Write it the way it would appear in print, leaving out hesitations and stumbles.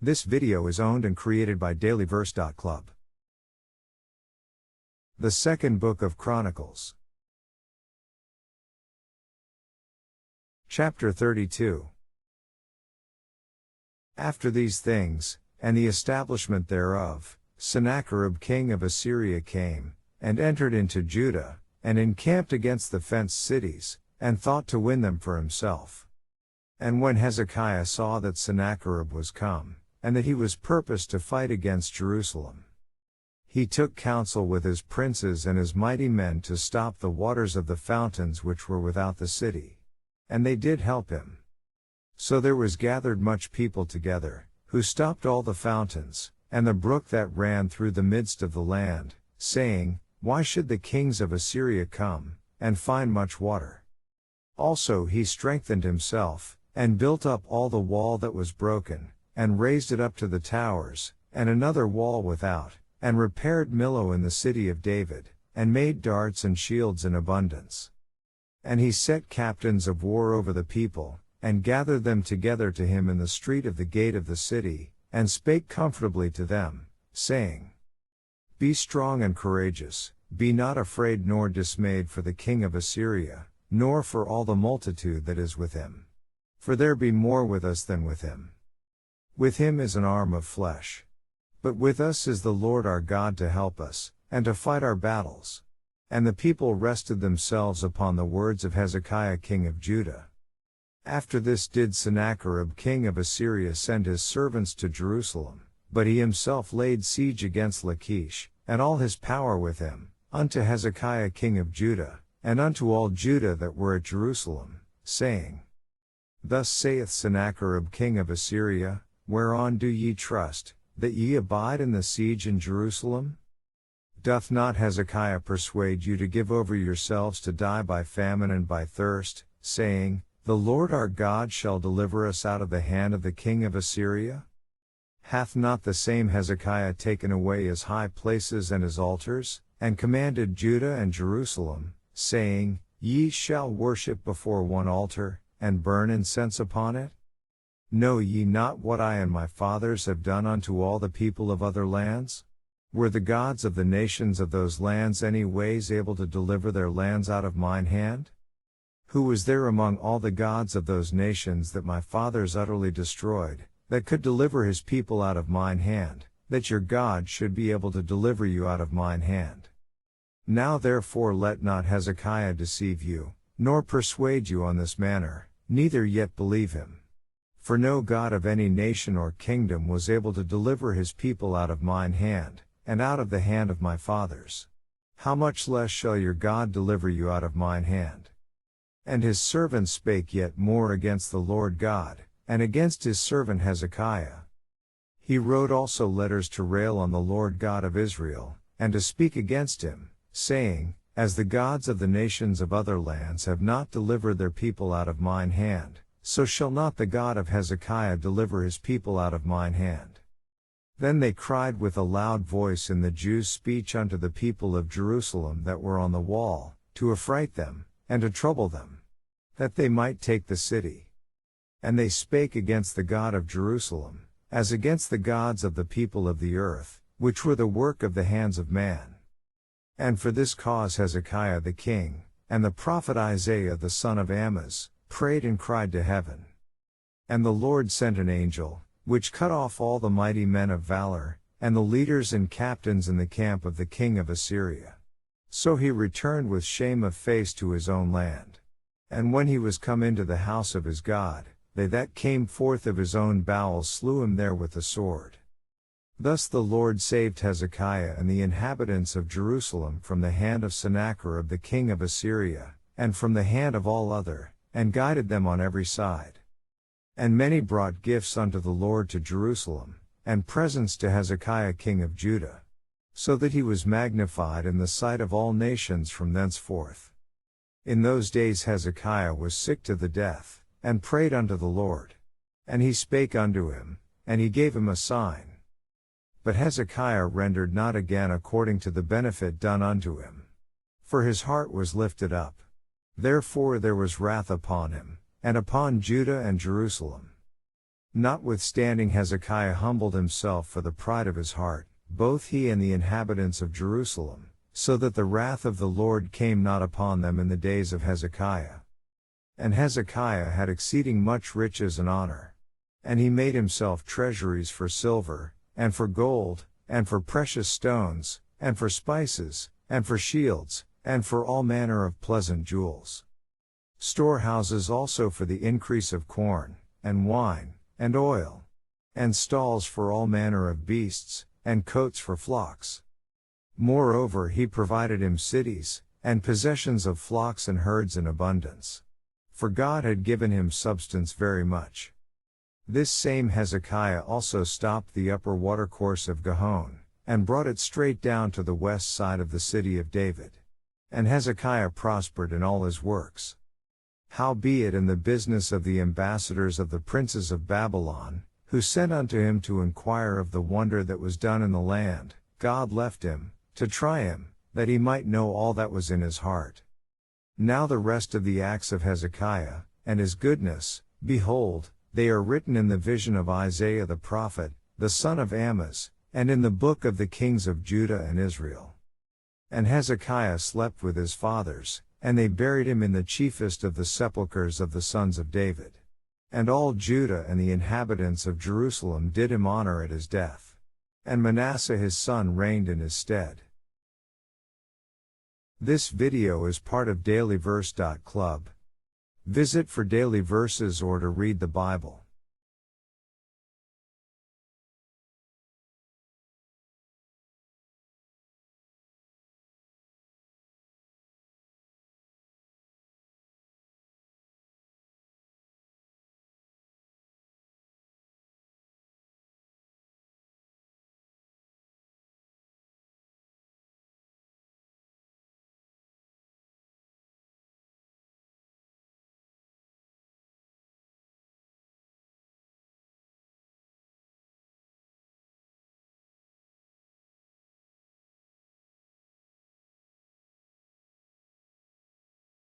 This video is owned and created by dailyverse.club. The Second Book of Chronicles. Chapter 32. After these things, and the establishment thereof, Sennacherib king of Assyria came, and entered into Judah, and encamped against the fenced cities, and thought to win them for himself. And when Hezekiah saw that Sennacherib was come, and that he was purposed to fight against Jerusalem, he took counsel with his princes and his mighty men to stop the waters of the fountains which were without the city. And they did help him. So there was gathered much people together, who stopped all the fountains, and the brook that ran through the midst of the land, saying, Why should the kings of Assyria come, and find much water? Also he strengthened himself, and built up all the wall that was broken, and raised it up to the towers, and another wall without, and repaired Millo in the city of David, and made darts and shields in abundance. And he set captains of war over the people, and gathered them together to him in the street of the gate of the city, and spake comfortably to them, saying, Be strong and courageous, be not afraid nor dismayed for the king of Assyria, nor for all the multitude that is with him. For there be more with us than with him. With him is an arm of flesh. But with us is the Lord our God to help us, and to fight our battles. And the people rested themselves upon the words of Hezekiah king of Judah. After this did Sennacherib king of Assyria send his servants to Jerusalem, but he himself laid siege against Lachish, and all his power with him, unto Hezekiah king of Judah, and unto all Judah that were at Jerusalem, saying, Thus saith Sennacherib king of Assyria, Whereon do ye trust, that ye abide in the siege in Jerusalem? Doth not Hezekiah persuade you to give over yourselves to die by famine and by thirst, saying, The Lord our God shall deliver us out of the hand of the king of Assyria? Hath not the same Hezekiah taken away his high places and his altars, and commanded Judah and Jerusalem, saying, Ye shall worship before one altar, and burn incense upon it? Know ye not what I and my fathers have done unto all the people of other lands? Were the gods of the nations of those lands any ways able to deliver their lands out of mine hand? Who was there among all the gods of those nations that my fathers utterly destroyed, that could deliver his people out of mine hand, that your God should be able to deliver you out of mine hand? Now therefore let not Hezekiah deceive you, nor persuade you on this manner, neither yet believe him. For no God of any nation or kingdom was able to deliver his people out of mine hand, and out of the hand of my fathers. How much less shall your God deliver you out of mine hand? And his servants spake yet more against the Lord God, and against his servant Hezekiah. He wrote also letters to rail on the Lord God of Israel, and to speak against him, saying, As the gods of the nations of other lands have not delivered their people out of mine hand, so shall not the God of Hezekiah deliver his people out of mine hand. Then they cried with a loud voice in the Jews' speech unto the people of Jerusalem that were on the wall, to affright them, and to trouble them, that they might take the city. And they spake against the God of Jerusalem, as against the gods of the people of the earth, which were the work of the hands of man. And for this cause Hezekiah the king, and the prophet Isaiah the son of Amoz, prayed and cried to heaven. And the Lord sent an angel, which cut off all the mighty men of valor, and the leaders and captains in the camp of the king of Assyria. So he returned with shame of face to his own land. And when he was come into the house of his God, they that came forth of his own bowels slew him there with the sword. Thus the Lord saved Hezekiah and the inhabitants of Jerusalem from the hand of Sennacherib the king of Assyria, and from the hand of all other, and guided them on every side. And many brought gifts unto the Lord to Jerusalem, and presents to Hezekiah king of Judah. So that he was magnified in the sight of all nations from thenceforth. In those days Hezekiah was sick to the death, and prayed unto the Lord. And he spake unto him, and he gave him a sign. But Hezekiah rendered not again according to the benefit done unto him. For his heart was lifted up. Therefore there was wrath upon him, and upon Judah and Jerusalem. Notwithstanding Hezekiah humbled himself for the pride of his heart, both he and the inhabitants of Jerusalem, so that the wrath of the Lord came not upon them in the days of Hezekiah. And Hezekiah had exceeding much riches and honor. And he made himself treasuries for silver, and for gold, and for precious stones, and for spices, and for shields, and for all manner of pleasant jewels. Storehouses also for the increase of corn, and wine, and oil. And stalls for all manner of beasts, and coats for flocks. Moreover he provided him cities, and possessions of flocks and herds in abundance. For God had given him substance very much. This same Hezekiah also stopped the upper watercourse of Gihon, and brought it straight down to the west side of the city of David. And Hezekiah prospered in all his works. Howbeit in the business of the ambassadors of the princes of Babylon, who sent unto him to inquire of the wonder that was done in the land, God left him, to try him, that he might know all that was in his heart. Now the rest of the acts of Hezekiah, and his goodness, behold, they are written in the vision of Isaiah the prophet, the son of Amoz, and in the book of the kings of Judah and Israel. And Hezekiah slept with his fathers, and they buried him in the chiefest of the sepulchres of the sons of David. And all Judah and the inhabitants of Jerusalem did him honor at his death. And Manasseh his son reigned in his stead. This video is part of dailyverse.club. Visit for daily verses or to read the Bible.